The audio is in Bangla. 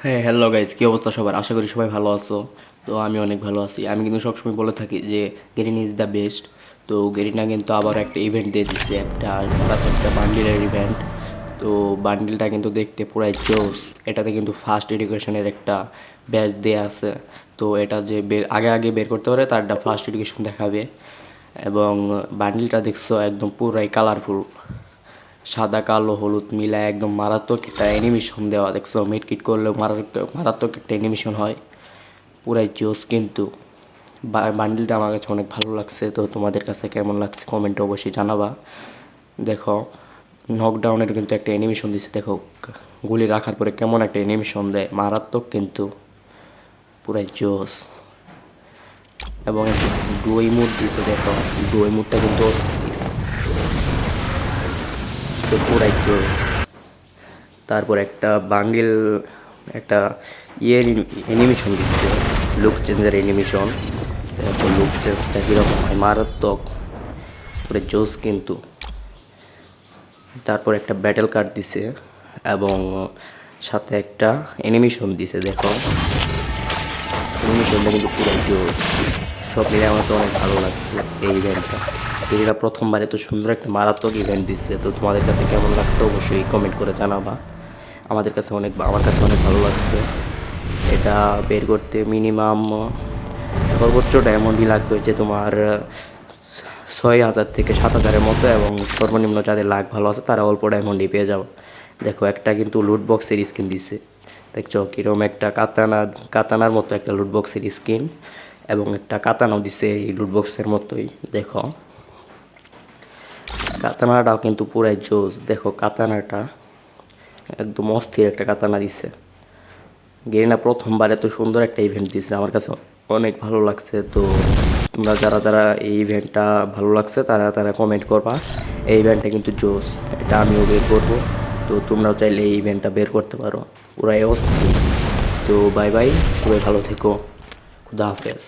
হ্যাঁ, হ্যালো গাইজ, কী অবস্থা সবার? আশা করি সবাই ভালো আছো। তো আমি অনেক ভালো আছি। আমি কিন্তু সবসময় বলে থাকি যে গেরিন ইজ দ্য বেস্ট। তো গেরিনা কিন্তু আবার একটা ইভেন্ট দিয়ে দিচ্ছে, একটা মারাত্মক একটা বান্ডিলের ইভেন্ট। তো বান্ডিলটা কিন্তু দেখতে পুরাই জোস। এটাতে কিন্তু ফার্স্ট এডুকেশনের একটা ব্যাচ দেয়া আছে। তো এটা যে আগে আগে বের করতে পারে তারটা ফার্স্ট এডুকেশন দেখাবে। এবং বান্ডিলটা দেখছো একদম পুরাই কালারফুল, সাদা কালো হলুদ মিলায় একদম মারাত্মক একটা অ্যানিমেশন দেওয়া। দেখছো মিটকিট করলেও মারাত্মক মারাত্মক একটা অ্যানিমেশন হয়, পুরাই জোস কিন্তু। বান্ডিলটা আমার কাছে অনেক ভালো লাগছে। তো তোমাদের কাছে কেমন লাগছে কমেন্টে অবশ্যই জানাবা। দেখো, নকডাউনের কিন্তু একটা অ্যানিমেশন দিচ্ছে, দেখো গুলি রাখার পরে কেমন একটা অ্যানিমেশন দেয়, মারাত্মক কিন্তু, পুরাই জোস। এবং একটা ডুয়ো ইমোট দিচ্ছে, দেখো ডুয়ো ইমোটটা কিন্তু অস্থির। তো পুরাই জোস। তারপর একটা বান্ডিল, একটা ইয়ের অ্যানিমেশন দিচ্ছে, লুক চেঞ্জের অ্যানিমেশন। তারপর লুক চেঞ্জটা কীরকম হয়, মারাত্মক, পুরো জোস কিন্তু। তারপর একটা ব্যাটেল কার্ড দিছে এবং সাথে একটা অ্যানিমেশন দিছে, দেখো অ্যানিমেশনটা কিন্তু পুরো জোস। সব মিলে আমার তো অনেক ভালো লাগছে এই ইভেন্টটা। এরা প্রথমবার এত সুন্দর একটা মারাত্মক ইভেন্ট দিচ্ছে। তো তোমাদের কাছে কেমন লাগছে অবশ্যই কমেন্ট করে জানাবা। আমার কাছে অনেক ভালো লাগছে। এটা বের করতে মিনিমাম সর্বোচ্চ ডায়মন্ডই লাগবে হচ্ছে তোমার 6,000 থেকে 7,000-এর মতো, এবং সর্বনিম্ন যাদের লাক ভালো আছে তারা অল্প ডায়মন্ডই পেয়ে যাও। দেখো একটা কিন্তু লুট বক্সের স্কিন দিছে, দেখছো কিরম একটা কাতানার মতো একটা লুট বক্সের স্কিন, এবং একটা কাতানাও দিছে এই লুট বক্সের মতোই। দেখো কাতানাটাও কিন্তু পুরাই জোস, দেখো কাতানাটা একদম অস্থির একটা কাতানা দিছে। গেরিনা প্রথমবার এত সুন্দর একটা ইভেন্ট দিছে, আমার কাছে অনেক ভালো লাগছে। তো তোমরা যারা যারা এই ইভেন্টটা ভালো লাগছে তারা তারা কমেন্ট করবা। এই ইভেন্টটা কিন্তু জোস, এটা আমিও বের করব। তো তোমরাও চাইলে এই ইভেন্টটা বের করতে পারো, পুরাই অস্থির। তো বাই বাই, সবাই ভালো থেকো, খুদা হাফেজ।